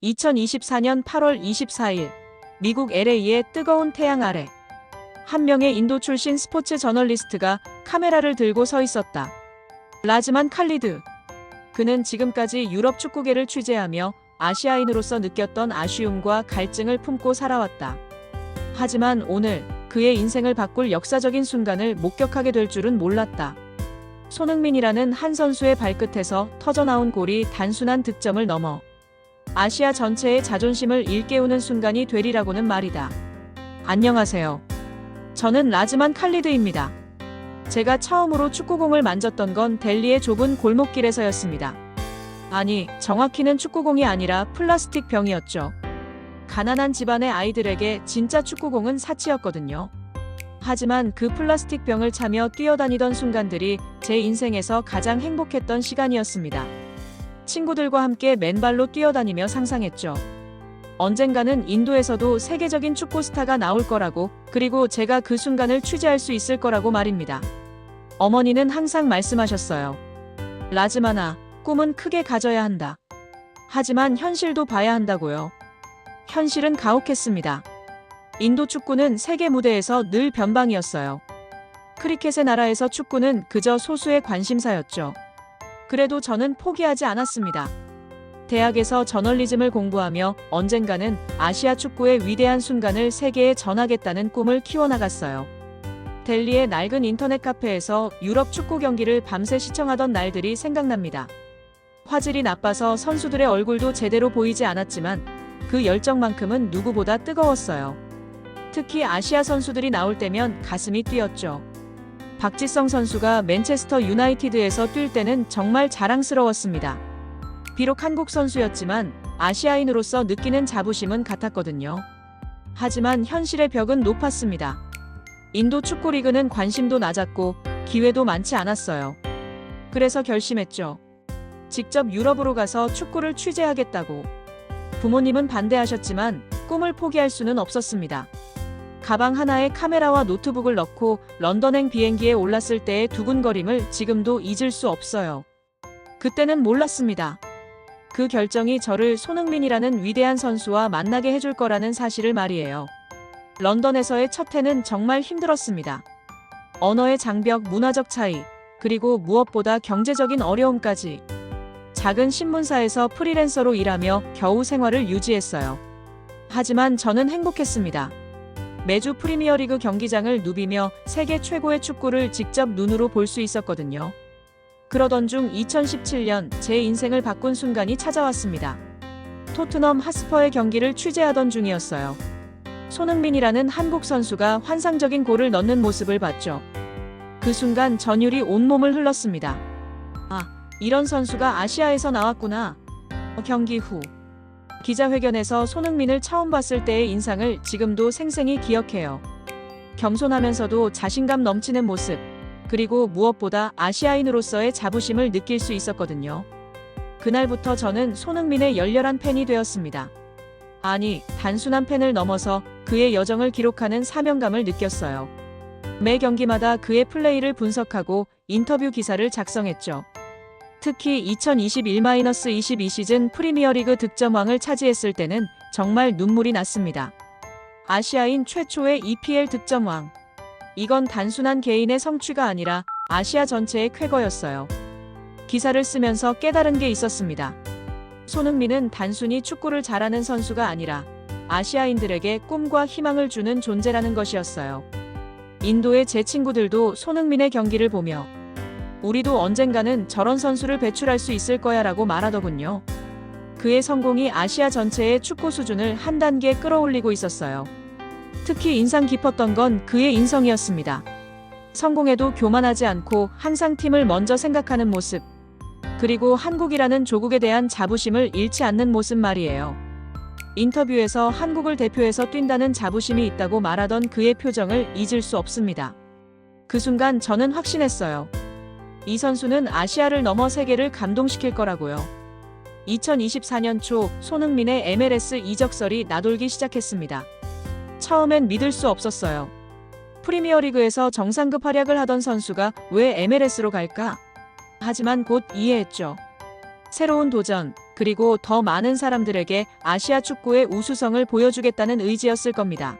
2024년 8월 24일 미국 LA의 뜨거운 태양 아래 한 명의 인도 출신 스포츠 저널리스트가 카메라를 들고 서 있었다. 라즈만 칼리드. 그는 지금까지 유럽 축구계를 취재하며 아시아인으로서 느꼈던 아쉬움과 갈증을 품고 살아왔다. 하지만 오늘 그의 인생을 바꿀 역사적인 순간을 목격하게 될 줄은 몰랐다. 손흥민이라는 한 선수의 발끝에서 터져나온 골이 단순한 득점을 넘어 아시아 전체의 자존심을 일깨우는 순간이 되리라고는 말이다. 안녕하세요. 저는 라즈만 칼리드입니다. 제가 처음으로 축구공을 만졌던 건 델리의 좁은 골목길에서였습니다. 아니, 정확히는 축구공이 아니라 플라스틱 병이었죠. 가난한 집안의 아이들에게 진짜 축구공은 사치였거든요. 하지만 그 플라스틱 병을 차며 뛰어다니던 순간들이 제 인생에서 가장 행복했던 시간이었습니다. 친구들과 함께 맨발로 뛰어다니며 상상했죠. 언젠가는 인도에서도 세계적인 축구 스타가 나올 거라고, 그리고 제가 그 순간을 취재할 수 있을 거라고 말입니다. 어머니는 항상 말씀하셨어요. 라즈만아, 꿈은 크게 가져야 한다. 하지만 현실도 봐야 한다고요. 현실은 가혹했습니다. 인도 축구는 세계 무대에서 늘 변방이었어요. 크리켓의 나라에서 축구는 그저 소수의 관심사였죠. 그래도 저는 포기하지 않았습니다. 대학에서 저널리즘을 공부하며 언젠가는 아시아 축구의 위대한 순간을 세계에 전하겠다는 꿈을 키워나갔어요. 델리의 낡은 인터넷 카페에서 유럽 축구 경기를 밤새 시청하던 날들이 생각납니다. 화질이 나빠서 선수들의 얼굴도 제대로 보이지 않았지만 그 열정만큼은 누구보다 뜨거웠어요. 특히 아시아 선수들이 나올 때면 가슴이 뛰었죠. 박지성 선수가 맨체스터 유나이티드에서 뛸 때는 정말 자랑스러웠습니다. 비록 한국 선수였지만 아시아인으로서 느끼는 자부심은 같았거든요. 하지만 현실의 벽은 높았습니다. 인도 축구 리그는 관심도 낮았고 기회도 많지 않았어요. 그래서 결심했죠. 직접 유럽으로 가서 축구를 취재하겠다고. 부모님은 반대하셨지만 꿈을 포기할 수는 없었습니다. 가방 하나에 카메라와 노트북을 넣고 런던행 비행기에 올랐을 때의 두근거림을 지금도 잊을 수 없어요. 그때는 몰랐습니다. 그 결정이 저를 손흥민이라는 위대한 선수와 만나게 해줄 거라는 사실을 말이에요. 런던에서의 첫 해는 정말 힘들었습니다. 언어의 장벽, 문화적 차이, 그리고 무엇보다 경제적인 어려움까지. 작은 신문사에서 프리랜서로 일하며 겨우 생활을 유지했어요. 하지만 저는 행복했습니다. 매주 프리미어리그 경기장을 누비며 세계 최고의 축구를 직접 눈으로 볼 수 있었거든요. 그러던 중 2017년 제 인생을 바꾼 순간이 찾아왔습니다. 토트넘 핫스퍼의 경기를 취재하던 중이었어요. 손흥민이라는 한국 선수가 환상적인 골을 넣는 모습을 봤죠. 그 순간 전율이 온몸을 흘렀습니다. 아, 이런 선수가 아시아에서 나왔구나. 경기 후 기자회견에서 손흥민을 처음 봤을 때의 인상을 지금도 생생히 기억해요. 겸손하면서도 자신감 넘치는 모습, 그리고 무엇보다 아시아인으로서의 자부심을 느낄 수 있었거든요. 그날부터 저는 손흥민의 열렬한 팬이 되었습니다. 아니, 단순한 팬을 넘어서 그의 여정을 기록하는 사명감을 느꼈어요. 매 경기마다 그의 플레이를 분석하고 인터뷰 기사를 작성했죠. 특히 2021-22 시즌 프리미어리그 득점왕을 차지했을 때는 정말 눈물이 났습니다. 아시아인 최초의 EPL 득점왕. 이건 단순한 개인의 성취가 아니라 아시아 전체의 쾌거였어요. 기사를 쓰면서 깨달은 게 있었습니다. 손흥민은 단순히 축구를 잘하는 선수가 아니라 아시아인들에게 꿈과 희망을 주는 존재라는 것이었어요. 인도의 제 친구들도 손흥민의 경기를 보며 우리도 언젠가는 저런 선수를 배출할 수 있을 거야 라고 말하더군요. 그의 성공이 아시아 전체의 축구 수준을 한 단계 끌어올리고 있었어요. 특히 인상 깊었던 건 그의 인성이었습니다. 성공해도 교만하지 않고 항상 팀을 먼저 생각하는 모습, 그리고 한국이라는 조국에 대한 자부심을 잃지 않는 모습 말이에요. 인터뷰에서 한국을 대표해서 뛴다는 자부심이 있다고 말하던 그의 표정을 잊을 수 없습니다. 그 순간 저는 확신했어요. 이 선수는 아시아를 넘어 세계를 감동시킬 거라고요. 2024년 초 손흥민의 MLS 이적설이 나돌기 시작했습니다. 처음엔 믿을 수 없었어요. 프리미어리그에서 정상급 활약을 하던 선수가 왜 MLS로 갈까? 하지만 곧 이해했죠. 새로운 도전, 그리고 더 많은 사람들에게 아시아 축구의 우수성을 보여주겠다는 의지였을 겁니다.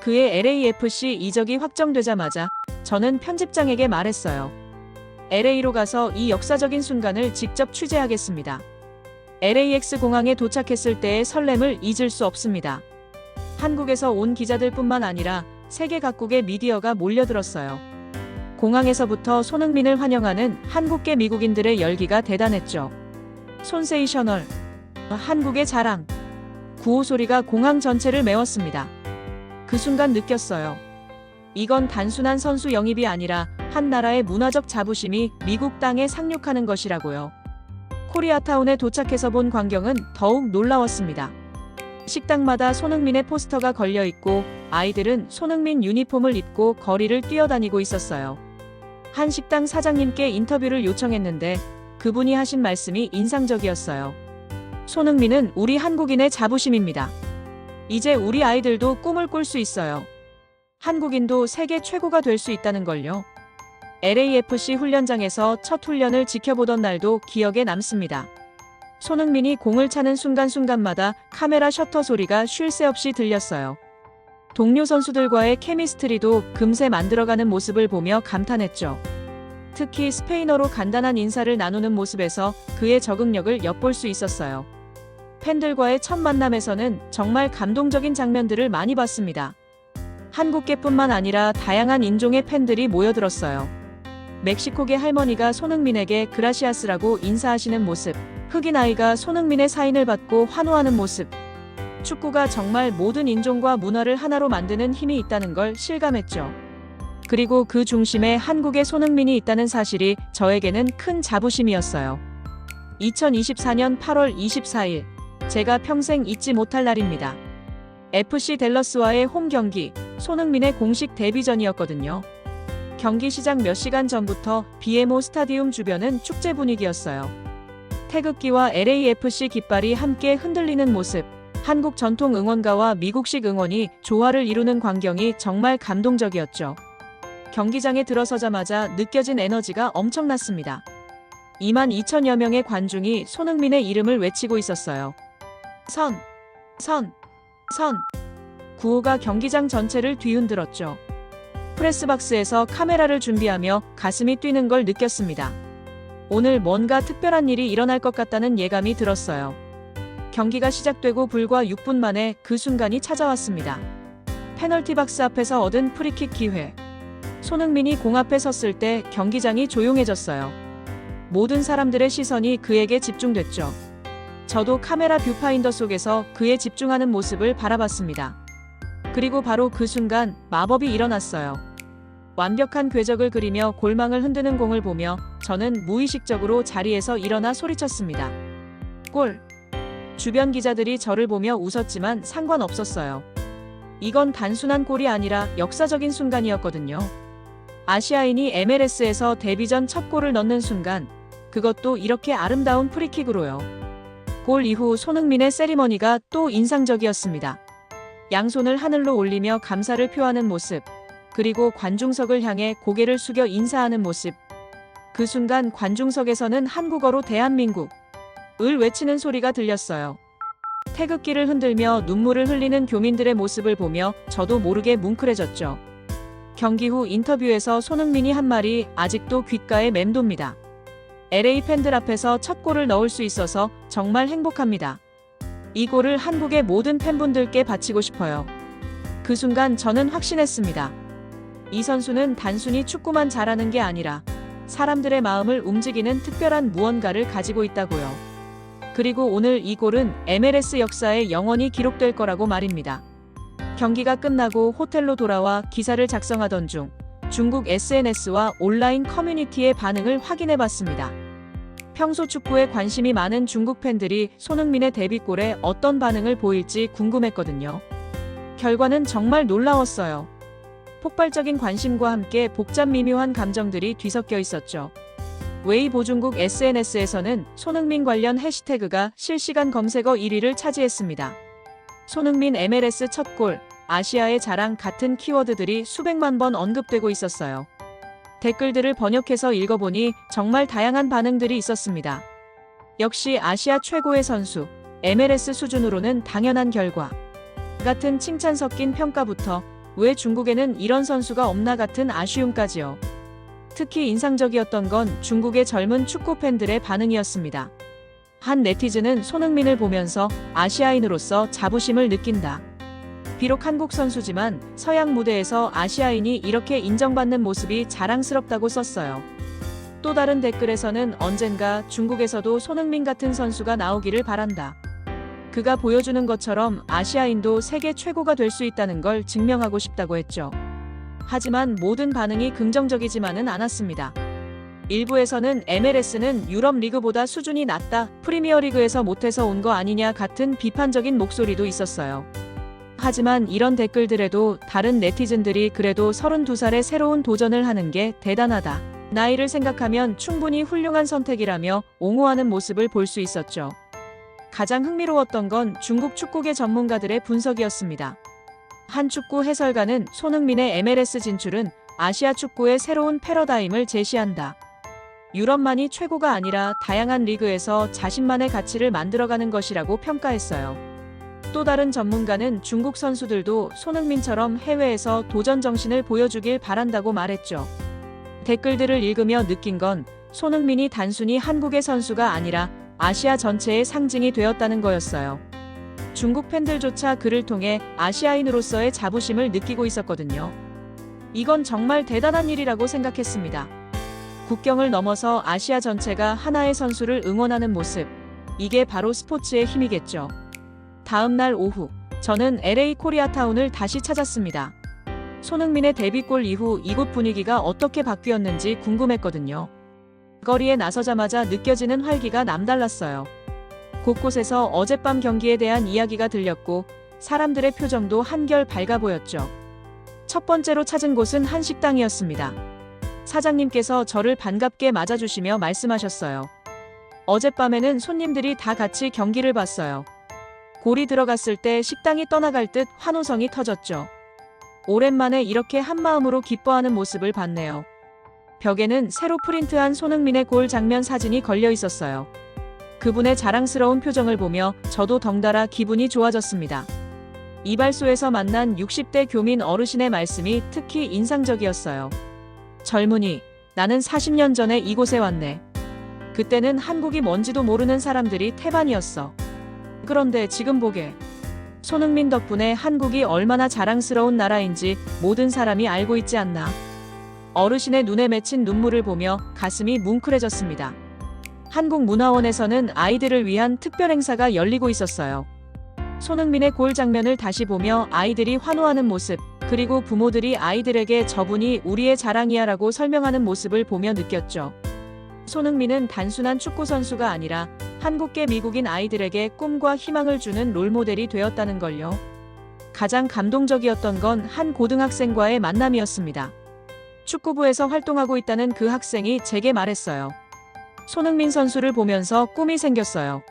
그의 LAFC 이적이 확정되자마자 저는 편집장에게 말했어요. LA로 가서 이 역사적인 순간을 직접 취재하겠습니다. LAX 공항에 도착했을 때의 설렘을 잊을 수 없습니다. 한국에서 온 기자들뿐만 아니라 세계 각국의 미디어가 몰려들었어요. 공항에서부터 손흥민을 환영하는 한국계 미국인들의 열기가 대단했죠. 손세이셔널, 한국의 자랑, 구호 소리가 공항 전체를 메웠습니다. 그 순간 느꼈어요. 이건 단순한 선수 영입이 아니라 한 나라의 문화적 자부심이 미국 땅에 상륙하는 것이라고요. 코리아타운에 도착해서 본 광경은 더욱 놀라웠습니다. 식당마다 손흥민의 포스터가 걸려 있고 아이들은 손흥민 유니폼을 입고 거리를 뛰어다니고 있었어요. 한 식당 사장님께 인터뷰를 요청했는데 그분이 하신 말씀이 인상적이었어요. 손흥민은 우리 한국인의 자부심입니다. 이제 우리 아이들도 꿈을 꿀 수 있어요. 한국인도 세계 최고가 될 수 있다는 걸요. LAFC 훈련장에서 첫 훈련을 지켜보던 날도 기억에 남습니다. 손흥민이 공을 차는 순간순간마다 카메라 셔터 소리가 쉴 새 없이 들렸어요. 동료 선수들과의 케미스트리도 금세 만들어가는 모습을 보며 감탄했죠. 특히 스페인어로 간단한 인사를 나누는 모습에서 그의 적응력을 엿볼 수 있었어요. 팬들과의 첫 만남에서는 정말 감동적인 장면들을 많이 봤습니다. 한국계뿐만 아니라 다양한 인종의 팬들이 모여들었어요. 멕시코계 할머니가 손흥민에게 그라시아스라고 인사하시는 모습, 흑인 아이가 손흥민의 사인을 받고 환호하는 모습. 축구가 정말 모든 인종과 문화를 하나로 만드는 힘이 있다는 걸 실감했죠. 그리고 그 중심에 한국의 손흥민이 있다는 사실이 저에게는 큰 자부심이었어요. 2024년 8월 24일, 제가 평생 잊지 못할 날입니다. FC 댈러스와의 홈 경기, 손흥민의 공식 데뷔전이었거든요. 경기 시작 몇 시간 전부터 BMO 스타디움 주변은 축제 분위기였어요. 태극기와 LAFC 깃발이 함께 흔들리는 모습, 한국 전통 응원가와 미국식 응원이 조화를 이루는 광경이 정말 감동적이었죠. 경기장에 들어서자마자 느껴진 에너지가 엄청났습니다. 22,000여 명의 관중이 손흥민의 이름을 외치고 있었어요. 선, 선, 선. 구호가 경기장 전체를 뒤흔들었죠. 프레스박스에서 카메라를 준비하며 가슴이 뛰는 걸 느꼈습니다. 오늘 뭔가 특별한 일이 일어날 것 같다는 예감이 들었어요. 경기가 시작되고 불과 6분 만에 그 순간이 찾아왔습니다. 페널티 박스 앞에서 얻은 프리킥 기회. 손흥민이 공 앞에 섰을 때 경기장이 조용해졌어요. 모든 사람들의 시선이 그에게 집중됐죠. 저도 카메라 뷰파인더 속에서 그의 집중하는 모습을 바라봤습니다. 그리고 바로 그 순간 마법이 일어났어요. 완벽한 궤적을 그리며 골망을 흔드는 공을 보며 저는 무의식적으로 자리에서 일어나 소리쳤습니다. 골! 주변 기자들이 저를 보며 웃었지만 상관없었어요. 이건 단순한 골이 아니라 역사적인 순간이었거든요. 아시아인이 MLS에서 데뷔전 첫 골을 넣는 순간, 그것도 이렇게 아름다운 프리킥으로요. 골 이후 손흥민의 세리머니가 또 인상적이었습니다. 양손을 하늘로 올리며 감사를 표하는 모습, 그리고 관중석을 향해 고개를 숙여 인사하는 모습. 그 순간 관중석에서는 한국어로 대한민국을 외치는 소리가 들렸어요. 태극기를 흔들며 눈물을 흘리는 교민들의 모습을 보며 저도 모르게 뭉클해졌죠. 경기 후 인터뷰에서 손흥민이 한 말이 아직도 귓가에 맴돕니다. LA 팬들 앞에서 첫 골을 넣을 수 있어서 정말 행복합니다. 이 골을 한국의 모든 팬분들께 바치고 싶어요. 그 순간 저는 확신했습니다. 이 선수는 단순히 축구만 잘하는 게 아니라 사람들의 마음을 움직이는 특별한 무언가를 가지고 있다고요. 그리고 오늘 이 골은 MLS 역사에 영원히 기록될 거라고 말입니다. 경기가 끝나고 호텔로 돌아와 기사를 작성하던 중 중국 SNS와 온라인 커뮤니티의 반응을 확인해 봤습니다. 평소 축구에 관심이 많은 중국 팬들이 손흥민의 데뷔골에 어떤 반응을 보일지 궁금했거든요. 결과는 정말 놀라웠어요. 폭발적인 관심과 함께 복잡 미묘한 감정들이 뒤섞여 있었죠. 웨이보 중국 SNS에서는 손흥민 관련 해시태그가 실시간 검색어 1위를 차지했습니다. 손흥민 MLS 첫 골, 아시아의 자랑 같은 키워드들이 수백만 번 언급되고 있었어요. 댓글들을 번역해서 읽어보니 정말 다양한 반응들이 있었습니다. 역시 아시아 최고의 선수, MLS 수준으로는 당연한 결과. 같은 칭찬 섞인 평가부터 왜 중국에는 이런 선수가 없나 같은 아쉬움까지요. 특히 인상적이었던 건 중국의 젊은 축구 팬들의 반응이었습니다. 한 네티즌은 손흥민을 보면서 아시아인으로서 자부심을 느낀다. 비록 한국 선수지만 서양 무대에서 아시아인이 이렇게 인정받는 모습이 자랑스럽다고 썼어요. 또 다른 댓글에서는 언젠가 중국에서도 손흥민 같은 선수가 나오기를 바란다. 그가 보여주는 것처럼 아시아인도 세계 최고가 될 수 있다는 걸 증명하고 싶다고 했죠. 하지만 모든 반응이 긍정적이지만은 않았습니다. 일부에서는 MLS는 유럽 리그보다 수준이 낮다, 프리미어리그에서 못해서 온 거 아니냐 같은 비판적인 목소리도 있었어요. 하지만 이런 댓글들에도 다른 네티즌들이 그래도 32살에 새로운 도전을 하는 게 대단하다. 나이를 생각하면 충분히 훌륭한 선택이라며 옹호하는 모습을 볼 수 있었죠. 가장 흥미로웠던 건 중국 축구계 전문가들의 분석이었습니다. 한 축구 해설가는 손흥민의 MLS 진출은 아시아 축구의 새로운 패러다임을 제시한다. 유럽만이 최고가 아니라 다양한 리그에서 자신만의 가치를 만들어가는 것이라고 평가했어요. 또 다른 전문가는 중국 선수들도 손흥민처럼 해외에서 도전 정신을 보여주길 바란다고 말했죠. 댓글들을 읽으며 느낀 건 손흥민이 단순히 한국의 선수가 아니라 아시아 전체의 상징이 되었다는 거였어요. 중국 팬들조차 그를 통해 아시아인으로서의 자부심을 느끼고 있었거든요. 이건 정말 대단한 일이라고 생각했습니다. 국경을 넘어서 아시아 전체가 하나의 선수를 응원하는 모습. 이게 바로 스포츠의 힘이겠죠. 다음 날 오후, 저는 LA 코리아타운을 다시 찾았습니다. 손흥민의 데뷔골 이후 이곳 분위기가 어떻게 바뀌었는지 궁금했거든요. 거리에 나서자마자 느껴지는 활기가 남달랐어요. 곳곳에서 어젯밤 경기에 대한 이야기가 들렸고 사람들의 표정도 한결 밝아 보였죠. 첫 번째로 찾은 곳은 한 식당이었습니다. 사장님께서 저를 반갑게 맞아주시며 말씀하셨어요. 어젯밤에는 손님들이 다 같이 경기를 봤어요. 골이 들어갔을 때 식당이 떠나갈 듯 환호성이 터졌죠. 오랜만에 이렇게 한마음으로 기뻐하는 모습을 봤네요. 벽에는 새로 프린트한 손흥민의 골 장면 사진이 걸려 있었어요. 그분의 자랑스러운 표정을 보며 저도 덩달아 기분이 좋아졌습니다. 이발소에서 만난 60대 교민 어르신의 말씀이 특히 인상적이었어요. 젊은이, 나는 40년 전에 이곳에 왔네. 그때는 한국이 뭔지도 모르는 사람들이 태반이었어. 그런데 지금 보게. 손흥민 덕분에 한국이 얼마나 자랑스러운 나라인지 모든 사람이 알고 있지 않나. 어르신의 눈에 맺힌 눈물을 보며 가슴이 뭉클해졌습니다. 한국문화원에서는 아이들을 위한 특별 행사가 열리고 있었어요. 손흥민의 골 장면을 다시 보며 아이들이 환호하는 모습, 그리고 부모들이 아이들에게 저분이 우리의 자랑이야 라고 설명하는 모습을 보며 느꼈죠. 손흥민은 단순한 축구 선수가 아니라 한국계 미국인 아이들에게 꿈과 희망을 주는 롤모델이 되었다는 걸요. 가장 감동적이었던 건 한 고등학생과의 만남이었습니다. 축구부에서 활동하고 있다는 그 학생이 제게 말했어요. 손흥민 선수를 보면서 꿈이 생겼어요.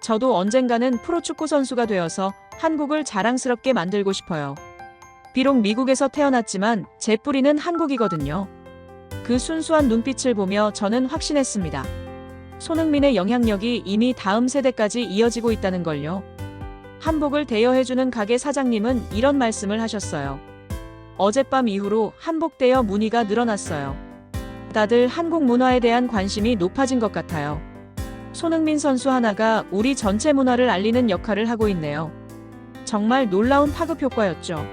저도 언젠가는 프로축구 선수가 되어서 한국을 자랑스럽게 만들고 싶어요. 비록 미국에서 태어났지만 제 뿌리는 한국이거든요. 그 순수한 눈빛을 보며 저는 확신했습니다. 손흥민의 영향력이 이미 다음 세대까지 이어지고 있다는 걸요. 한복을 대여해주는 가게 사장님은 이런 말씀을 하셨어요. 어젯밤 이후로 한복 대여 문의가 늘어났어요. 다들 한국 문화에 대한 관심이 높아진 것 같아요. 손흥민 선수 하나가 우리 전체 문화를 알리는 역할을 하고 있네요. 정말 놀라운 파급 효과였죠.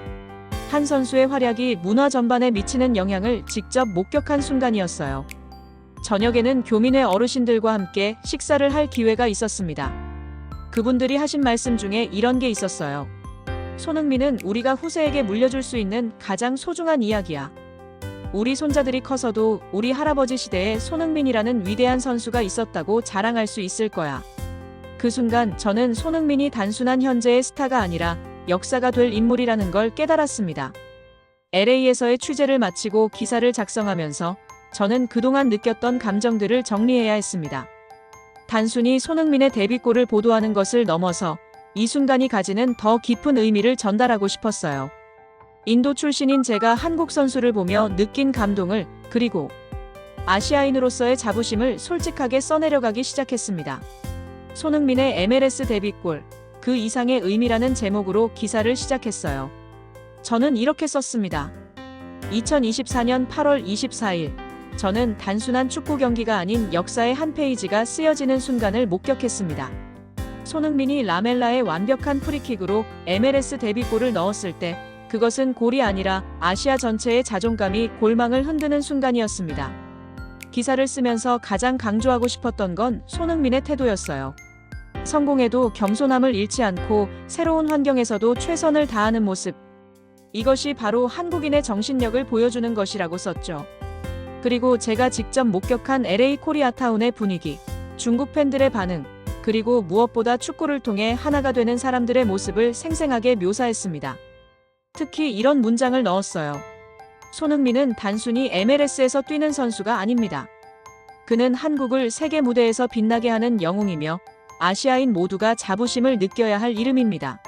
한 선수의 활약이 문화 전반에 미치는 영향을 직접 목격한 순간이었어요. 저녁에는 교민회 어르신들과 함께 식사를 할 기회가 있었습니다. 그분들이 하신 말씀 중에 이런 게 있었어요. 손흥민은 우리가 후세에게 물려줄 수 있는 가장 소중한 이야기야. 우리 손자들이 커서도 우리 할아버지 시대에 손흥민이라는 위대한 선수가 있었다고 자랑할 수 있을 거야. 그 순간 저는 손흥민이 단순한 현재의 스타가 아니라 역사가 될 인물이라는 걸 깨달았습니다. LA에서의 취재를 마치고 기사를 작성하면서 저는 그동안 느꼈던 감정들을 정리해야 했습니다. 단순히 손흥민의 데뷔골을 보도하는 것을 넘어서 이 순간이 가지는 더 깊은 의미를 전달하고 싶었어요. 인도 출신인 제가 한국 선수를 보며 느낀 감동을, 그리고 아시아인으로서의 자부심을 솔직하게 써내려가기 시작했습니다. 손흥민의 MLS 데뷔골, 그 이상의 의미라는 제목으로 기사를 시작했어요. 저는 이렇게 썼습니다. 2024년 8월 24일, 저는 단순한 축구 경기가 아닌 역사의 한 페이지가 쓰여지는 순간을 목격했습니다. 손흥민이 라멜라의 완벽한 프리킥으로 MLS 데뷔골을 넣었을 때 그것은 골이 아니라 아시아 전체의 자존감이 골망을 흔드는 순간이었습니다. 기사를 쓰면서 가장 강조하고 싶었던 건 손흥민의 태도였어요. 성공에도 겸손함을 잃지 않고 새로운 환경에서도 최선을 다하는 모습. 이것이 바로 한국인의 정신력을 보여주는 것이라고 썼죠. 그리고 제가 직접 목격한 LA 코리아타운의 분위기, 중국 팬들의 반응, 그리고 무엇보다 축구를 통해 하나가 되는 사람들의 모습을 생생하게 묘사했습니다. 특히 이런 문장을 넣었어요. 손흥민은 단순히 MLS에서 뛰는 선수가 아닙니다. 그는 한국을 세계 무대에서 빛나게 하는 영웅이며 아시아인 모두가 자부심을 느껴야 할 이름입니다.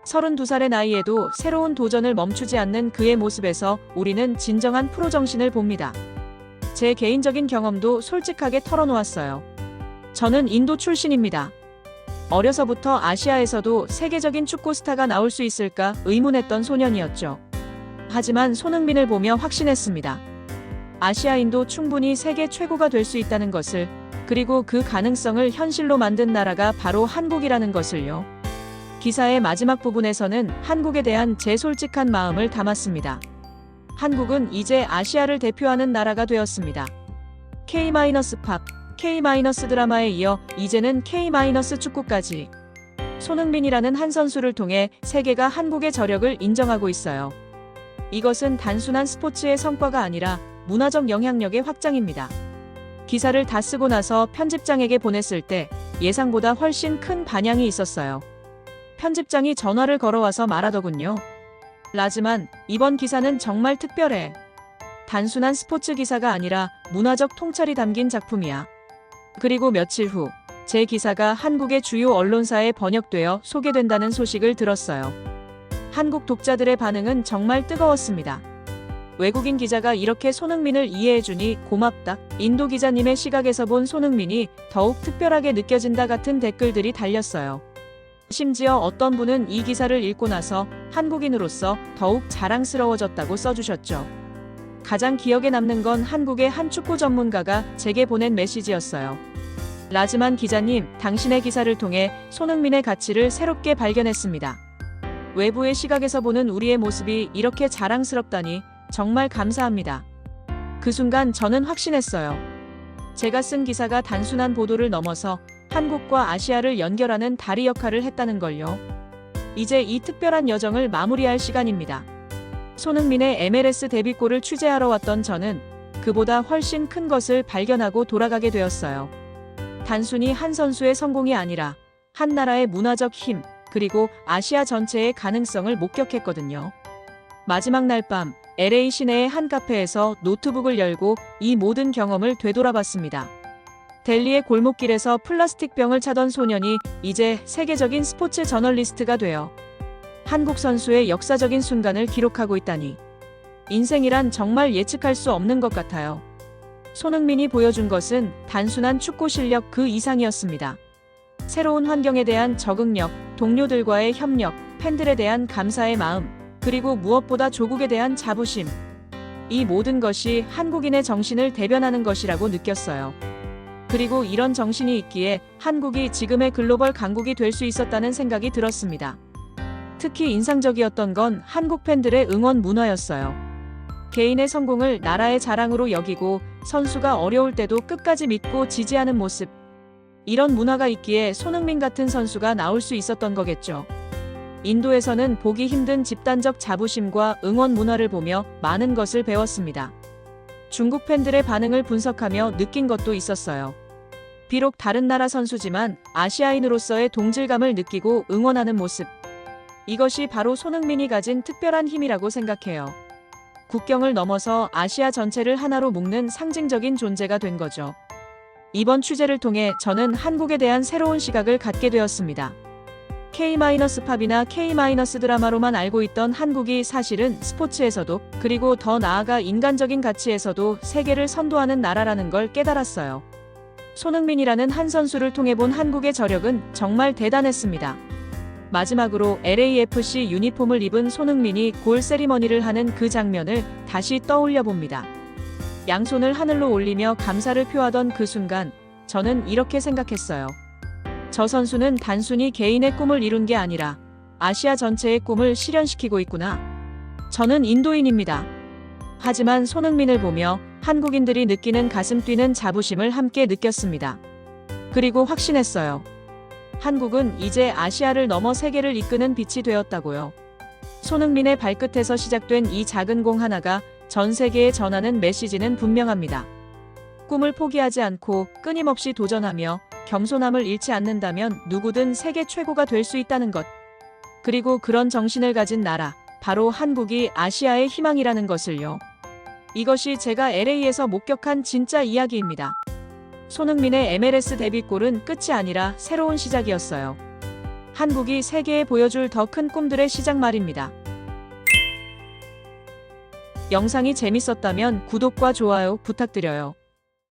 32살의 나이에도 새로운 도전을 멈추지 않는 그의 모습에서 우리는 진정한 프로 정신을 봅니다. 제 개인적인 경험도 솔직하게 털어놓았어요. 저는 인도 출신입니다. 어려서부터 아시아에서도 세계적인 축구 스타가 나올 수 있을까 의문했던 소년이었죠. 하지만 손흥민을 보며 확신했습니다. 아시아인도 충분히 세계 최고가 될 수 있다는 것을, 그리고 그 가능성을 현실로 만든 나라가 바로 한국이라는 것을요. 기사의 마지막 부분에서는 한국에 대한 제 솔직한 마음을 담았습니다. 한국은 이제 아시아를 대표하는 나라가 되었습니다. K-팝, K-드라마에 이어 이제는 K-축구까지. 손흥민이라는 한 선수를 통해 세계가 한국의 저력을 인정하고 있어요. 이것은 단순한 스포츠의 성과가 아니라 문화적 영향력의 확장입니다. 기사를 다 쓰고 나서 편집장에게 보냈을 때 예상보다 훨씬 큰 반향이 있었어요. 편집장이 전화를 걸어와서 말하더군요. 라즈만, 이번 기사는 정말 특별해. 단순한 스포츠 기사가 아니라 문화적 통찰이 담긴 작품이야. 그리고 며칠 후, 제 기사가 한국의 주요 언론사에 번역되어 소개된다는 소식을 들었어요. 한국 독자들의 반응은 정말 뜨거웠습니다. 외국인 기자가 이렇게 손흥민을 이해해주니 고맙다. 인도 기자님의 시각에서 본 손흥민이 더욱 특별하게 느껴진다 같은 댓글들이 달렸어요. 심지어 어떤 분은 이 기사를 읽고 나서 한국인으로서 더욱 자랑스러워졌다고 써주셨죠. 가장 기억에 남는 건 한국의 한 축구 전문가가 제게 보낸 메시지였어요. 라즈만 기자님, 당신의 기사를 통해 손흥민의 가치를 새롭게 발견했습니다. 외부의 시각에서 보는 우리의 모습이 이렇게 자랑스럽다니 정말 감사합니다. 그 순간 저는 확신했어요. 제가 쓴 기사가 단순한 보도를 넘어서 한국과 아시아를 연결하는 다리 역할을 했다는 걸요. 이제 이 특별한 여정을 마무리할 시간입니다. 손흥민의 MLS 데뷔골을 취재하러 왔던 저는 그보다 훨씬 큰 것을 발견하고 돌아가게 되었어요. 단순히 한 선수의 성공이 아니라 한 나라의 문화적 힘, 그리고 아시아 전체의 가능성을 목격했거든요. 마지막 날 밤, LA 시내의 한 카페에서 노트북을 열고 이 모든 경험을 되돌아봤습니다. 델리의 골목길에서 플라스틱 병을 차던 소년이 이제 세계적인 스포츠 저널리스트가 되어 한국 선수의 역사적인 순간을 기록하고 있다니. 인생이란 정말 예측할 수 없는 것 같아요. 손흥민이 보여준 것은 단순한 축구 실력 그 이상이었습니다. 새로운 환경에 대한 적응력, 동료들과의 협력, 팬들에 대한 감사의 마음, 그리고 무엇보다 조국에 대한 자부심. 이 모든 것이 한국인의 정신을 대변하는 것이라고 느꼈어요. 그리고 이런 정신이 있기에 한국이 지금의 글로벌 강국이 될 수 있었다는 생각이 들었습니다. 특히 인상적이었던 건 한국 팬들의 응원 문화였어요. 개인의 성공을 나라의 자랑으로 여기고 선수가 어려울 때도 끝까지 믿고 지지하는 모습. 이런 문화가 있기에 손흥민 같은 선수가 나올 수 있었던 거겠죠. 인도에서는 보기 힘든 집단적 자부심과 응원 문화를 보며 많은 것을 배웠습니다. 중국 팬들의 반응을 분석하며 느낀 것도 있었어요. 비록 다른 나라 선수지만 아시아인으로서의 동질감을 느끼고 응원하는 모습. 이것이 바로 손흥민이 가진 특별한 힘이라고 생각해요. 국경을 넘어서 아시아 전체를 하나로 묶는 상징적인 존재가 된 거죠. 이번 취재를 통해 저는 한국에 대한 새로운 시각을 갖게 되었습니다. K-팝이나 K-드라마로만 알고 있던 한국이 사실은 스포츠에서도, 그리고 더 나아가 인간적인 가치에서도 세계를 선도하는 나라라는 걸 깨달았어요. 손흥민이라는 한 선수를 통해 본 한국의 저력은 정말 대단했습니다. 마지막으로 LAFC 유니폼을 입은 손흥민이 골 세리머니를 하는 그 장면을 다시 떠올려 봅니다. 양손을 하늘로 올리며 감사를 표하던 그 순간, 저는 이렇게 생각했어요. 저 선수는 단순히 개인의 꿈을 이룬 게 아니라 아시아 전체의 꿈을 실현시키고 있구나. 저는 인도인입니다. 하지만 손흥민을 보며 한국인들이 느끼는 가슴 뛰는 자부심을 함께 느꼈습니다. 그리고 확신했어요. 한국은 이제 아시아를 넘어 세계를 이끄는 빛이 되었다고요. 손흥민의 발끝에서 시작된 이 작은 공 하나가 전 세계에 전하는 메시지는 분명합니다. 꿈을 포기하지 않고 끊임없이 도전하며 겸손함을 잃지 않는다면 누구든 세계 최고가 될 수 있다는 것. 그리고 그런 정신을 가진 나라, 바로 한국이 아시아의 희망이라는 것을요. 이것이 제가 LA에서 목격한 진짜 이야기입니다. 손흥민의 MLS 데뷔골은 끝이 아니라 새로운 시작이었어요. 한국이 세계에 보여줄 더 큰 꿈들의 시작 말입니다. 영상이 재밌었다면 구독과 좋아요 부탁드려요.